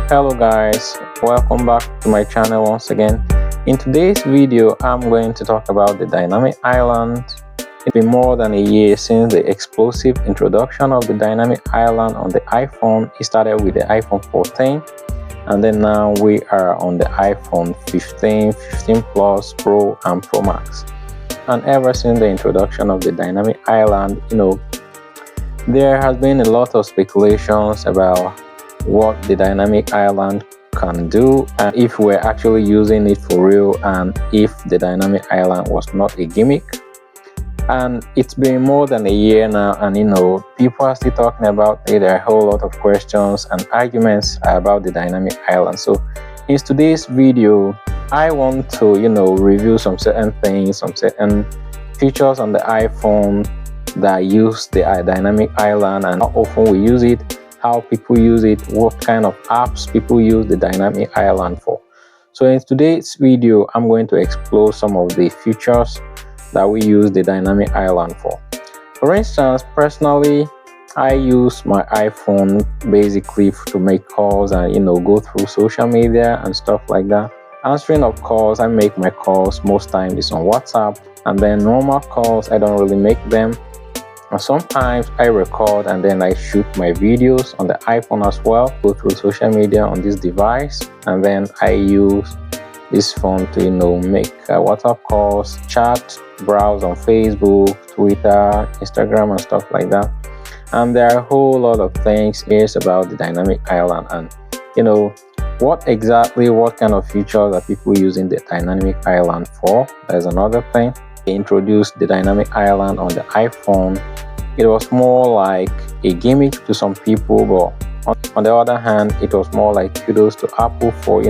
Hello guys, welcome back to my channel once again. In today's video I'm going to talk about the dynamic island. It's been more than a year since the explosive introduction of the dynamic island on the iPhone. It started with the iPhone 14 and then now we are on the iPhone 15, 15 Plus, Pro and Pro Max. And ever since the introduction of the dynamic island, there has been a lot of speculations about what the dynamic island can do and if we're actually using it for real and if the dynamic island was not a gimmick. And it's been more than a year now, and people are still talking about it. There are a whole lot of questions and arguments about the dynamic island. So in today's video I want to review some certain things, some certain features on the iPhone that use the dynamic island and how often we use it, how people use it, what kind of apps people use the dynamic island for. So in today's video I'm going to explore some of the features that we use the dynamic island for. For instance, personally I use my iPhone basically to make calls and go through social media and stuff like that. Answering of calls, I make my calls most times is on WhatsApp, and then normal calls I don't really make them. And sometimes I record and then I shoot my videos on the iPhone as well, go through social media on this device, and then I use this phone to make WhatsApp calls, chat, browse on Facebook, Twitter, Instagram and stuff like that. And there are a whole lot of things here about the dynamic island and what kind of features are people using the dynamic island for. There's another thing. They introduced the dynamic island on the iPhone. It was more like a gimmick to some people, but on the other hand it was more like kudos to Apple for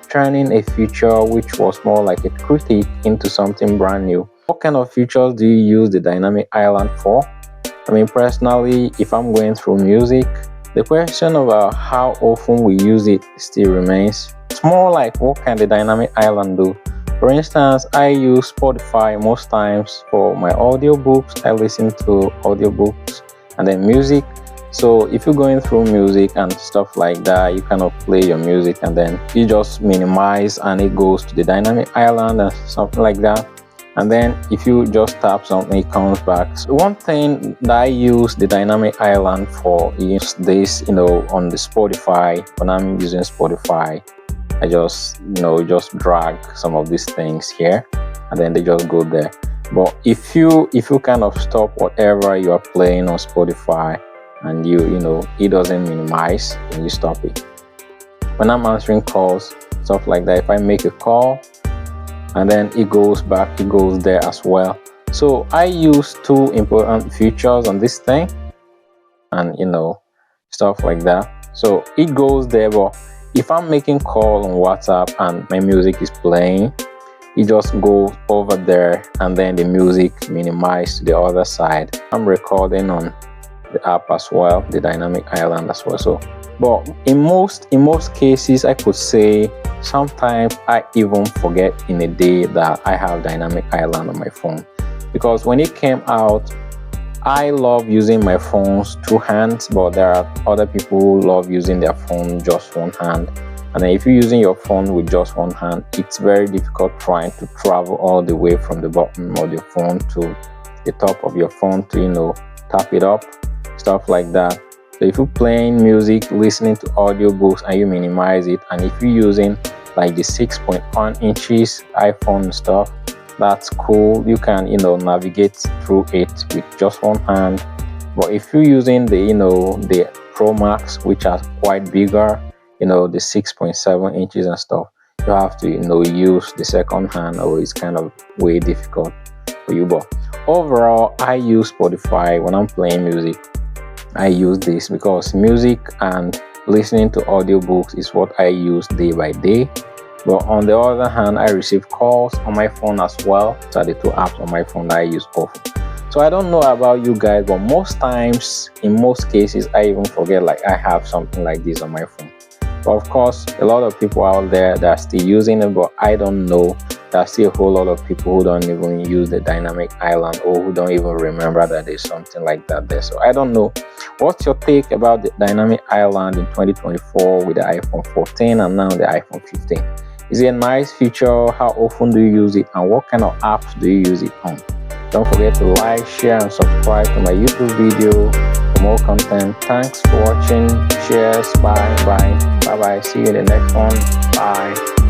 turning a feature which was more like a critique into something brand new. What kind of features do you use the dynamic island for? I mean, personally, if I'm going through music, the question about how often we use it still remains. It's more like what can the dynamic island do? For instance, I use Spotify most times for my audiobooks. I listen to audiobooks and then music. So if you're going through music and stuff like that, you cannot play your music and then you just minimize and it goes to the dynamic island and something like that. And then if you just tap something, it comes back. So one thing that I use the dynamic island for is this, on the Spotify. When I'm using Spotify, I just drag some of these things here and then they just go there. But if you kind of stop whatever you are playing on Spotify and it doesn't minimize, when you stop it. When I'm answering calls, stuff like that, if I make a call and then it goes back, it goes there as well. So I use two important features on this thing and stuff like that. So it goes there, but if I'm making call on WhatsApp and my music is playing, it just goes over there and then the music minimized to the other side. I'm recording on the app as well, the dynamic island as well. So but in most cases I could say sometimes I even forget in a day that I have dynamic island on my phone, because when it came out I love using my phones two hands, but there are other people who love using their phone just one hand. And then if you're using your phone with just one hand, it's very difficult trying to travel all the way from the bottom of your phone to the top of your phone to tap it up, stuff like that. So if you're playing music, listening to audiobooks and you minimize it, and if you're using like the 6.1 inches iPhone and stuff, that's cool. You can navigate through it with just one hand. But if you're using the Pro Max, which are quite bigger, the 6.7 inches and stuff, you have to use the second hand, or it's kind of way difficult for you. But overall I use Spotify when I'm playing music. I use this because music and listening to audiobooks is what I use day by day. But on the other hand, I receive calls on my phone as well. So are the two apps on my phone that I use often. So I don't know about you guys, but most times, in most cases, I even forget like I have something like this on my phone. But of course, a lot of people out there that are still using it, but I don't know there's still a whole lot of people who don't even use the dynamic island, or who don't even remember that there's something like that there. So I don't know, what's your take about the dynamic island in 2024 with the iPhone 14 and now the iPhone 15? Is it a nice feature? How often do you use it, and what kind of apps do you use it on? Don't forget to like, share and subscribe to my YouTube video for more content. Thanks for watching. Cheers. Bye. See you in the next one. Bye.